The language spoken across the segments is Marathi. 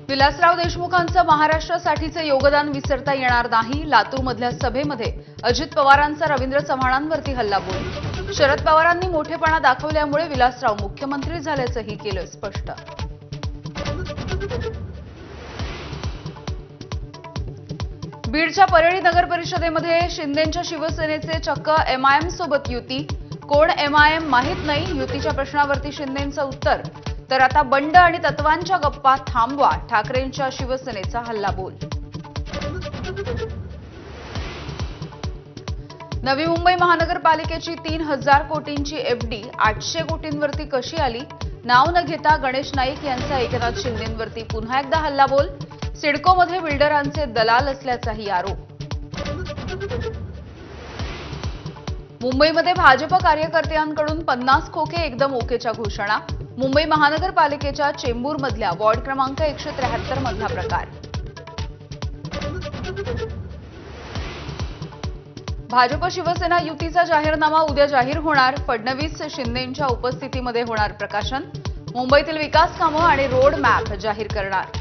विलासराव देशमुखांचं महाराष्ट्रासाठीचे योगदान विसरता येणार नाही. लातूरमधल्या सभेमध्ये अजित पवारांचा रवींद्र चव्हाणांवरती हल्लाबोल. शरद पवारांनी मोठेपणा दाखवल्यामुळे विलासराव मुख्यमंत्री झाल्याचंही केलं स्पष्ट. बीडच्या परळी नगर परिषदेमध्ये शिंदेंच्या शिवसेनेचे चक्क एमआयएम सोबत युती. कोण एमआयएम माहीत नाही. युतीच्या प्रश्नावरती शिंदेंचं उत्तर. तर आता बंड आणि तत्वांच्या गप्पा थांबवा, ठाकरेंच्या शिवसेनेचा हल्लाबोल. नवी मुंबई महानगरपालिकेची 3000 कोटींची एफडी 800 कोटींवरती कशी आली? नाव न घेता गणेश नाईक यांचा एकनाथ शिंदेंवरती पुन्हा एकदा हल्लाबोल. सिडकोमध्ये बिल्डरांचे दलाल असल्याचाही आरोप. मुंबईमध्ये भाजप कार्यकर्त्यांकडून 50 खोके एकदम ओकेच्या घोषणा. मुंबई महानगरपालिकेच्या चेंबूरमधल्या वॉर्ड क्रमांक 173 मधला प्रकार. भाजप शिवसेना युतीचा जाहीरनामा उद्या जाहीर होणार. फडणवीस शिंदेंच्या उपस्थितीमध्ये होणार प्रकाशन. मुंबईतील विकास कामं आणि रोड मॅप जाहीर करणार.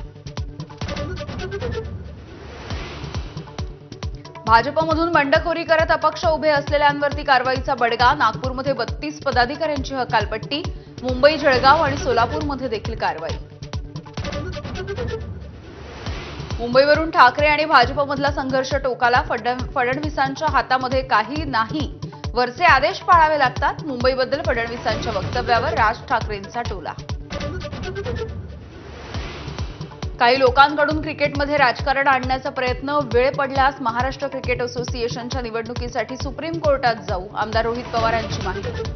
भाजपमधून बंडखोरी करत अपक्ष उभे असलेल्यांवरती कारवाईचा बडगा. नागपूरमध्ये 32 पदाधिकाऱ्यांची हकालपट्टी. मुंबई, जळगाव आणि सोलापूरमध्ये देखील कारवाई. मुंबईवरून ठाकरे आणि भाजपमधला संघर्ष टोकाला. फडणवीसांच्या हातामध्ये काही नाही. वरचे आदेश पाळावे लागतात. मुंबईबद्दल फडणवीसांच्या वक्तव्यावर राज ठाकरेंचा टोला. काही लोकांकडून क्रिकेटमध्ये राजकारण आणण्याचा प्रयत्न. वेळ पडल्यास महाराष्ट्र क्रिकेट असोसिएशनच्या निवडणुकीसाठी सुप्रीम कोर्टात जाऊ. आमदार रोहित पवारांची माहिती.